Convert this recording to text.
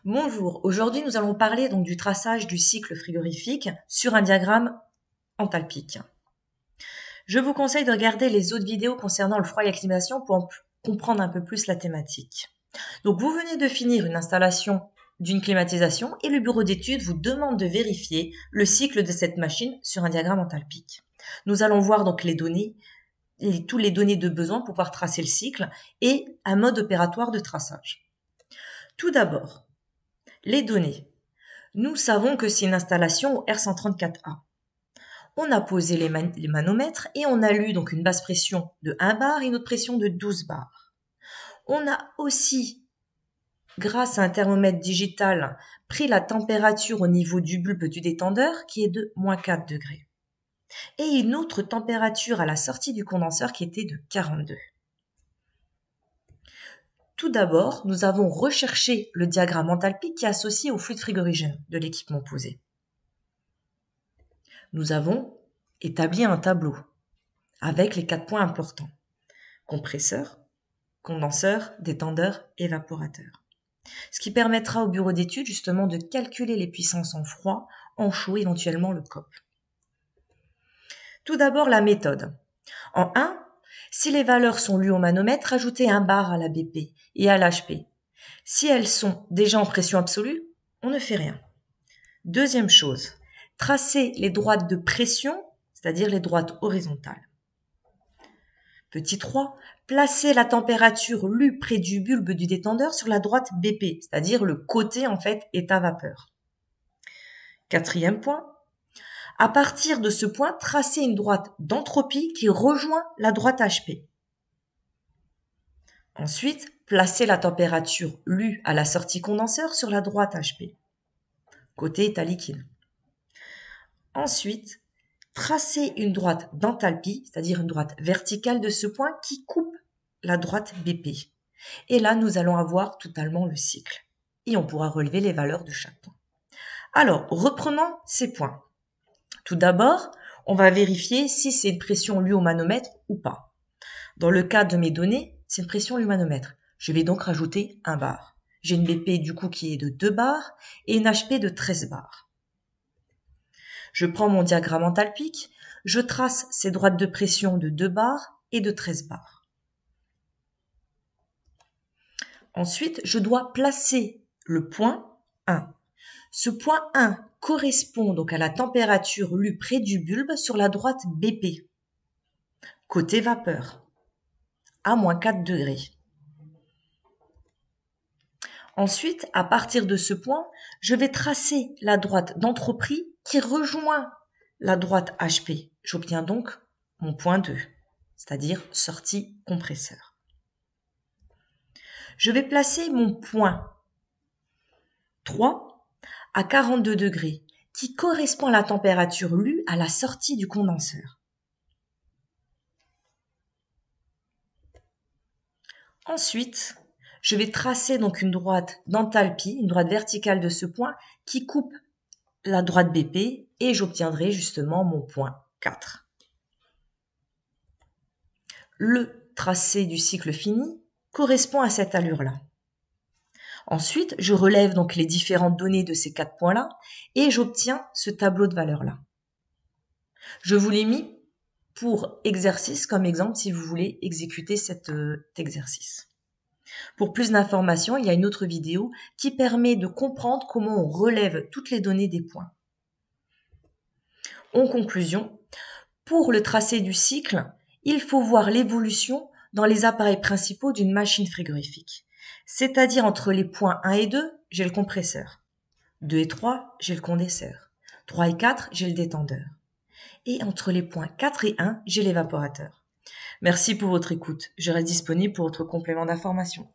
Bonjour, aujourd'hui nous allons parler donc du traçage du cycle frigorifique sur un diagramme enthalpique. Je vous conseille de regarder les autres vidéos concernant le froid et la climatisation pour comprendre un peu plus la thématique. Donc vous venez de finir une installation d'une climatisation et le bureau d'études vous demande de vérifier le cycle de cette machine sur un diagramme enthalpique. Nous allons voir donc les données, tous les données de besoin pour pouvoir tracer le cycle et un mode opératoire de traçage. Tout d'abord, les données. Nous savons que c'est une installation au R134A. On a posé les manomètres et on a lu donc une basse pression de 1 bar et une haute pression de 12 bars. On a aussi, grâce à un thermomètre digital, pris la température au niveau du bulbe du détendeur qui est de -4 degrés. Et une autre température à la sortie du condenseur qui était de 42. Tout d'abord, nous avons recherché le diagramme enthalpique qui est associé au fluide frigorigène de l'équipement posé. Nous avons établi un tableau avec les 4 points importants. Compresseur, condenseur, détendeur, évaporateur. Ce qui permettra au bureau d'études justement de calculer les puissances en froid, en chaud, éventuellement le COP. Tout d'abord la méthode. En 1, si les valeurs sont lues au manomètre, ajoutez 1 bar à la BP et à l'HP. Si elles sont déjà en pression absolue, on ne fait rien. Deuxième chose, tracez les droites de pression, c'est-à-dire les droites horizontales. Petit 3, placez la température lue près du bulbe du détendeur sur la droite BP, c'est-à-dire le côté en fait état vapeur. Quatrième point, à partir de ce point, tracez une droite d'entropie qui rejoint la droite HP. Ensuite, placez la température lue à la sortie condenseur sur la droite HP, côté état liquide. Ensuite, tracez une droite d'enthalpie, c'est-à-dire une droite verticale de ce point qui coupe la droite BP. Et là, nous allons avoir totalement le cycle. Et on pourra relever les valeurs de chaque point. Alors, reprenons ces points. Tout d'abord, on va vérifier si c'est une pression lue au manomètre ou pas. Dans le cas de mes données, c'est une pression lue au manomètre. Je vais donc rajouter 1 bar. J'ai une BP du coup qui est de 2 bars et une HP de 13 bars. Je prends mon diagramme enthalpique, je trace ces droites de pression de 2 bars et de 13 bars. Ensuite, je dois placer le point 1. Ce point 1 correspond donc à la température lue près du bulbe sur la droite BP, côté vapeur, à -4 degrés. Ensuite, à partir de ce point, je vais tracer la droite d'entropie qui rejoint la droite HP. J'obtiens donc mon point 2, c'est-à-dire sortie compresseur. Je vais placer mon point 3 à 42 degrés, qui correspond à la température lue à la sortie du condenseur. Ensuite, je vais tracer donc une droite d'enthalpie, une droite verticale de ce point, qui coupe la droite BP et j'obtiendrai justement mon point 4. Le tracé du cycle fini correspond à cette allure-là. Ensuite, je relève donc les différentes données de ces 4 points-là et j'obtiens ce tableau de valeurs-là. Je vous l'ai mis pour exercice comme exemple si vous voulez exécuter cet exercice. Pour plus d'informations, il y a une autre vidéo qui permet de comprendre comment on relève toutes les données des points. En conclusion, pour le tracé du cycle, il faut voir l'évolution dans les appareils principaux d'une machine frigorifique. C'est-à-dire entre les points 1 et 2, j'ai le compresseur. 2 et 3, j'ai le condenseur. 3 et 4, j'ai le détendeur. Et entre les points 4 et 1, j'ai l'évaporateur. Merci pour votre écoute. Je reste disponible pour votre complément d'information.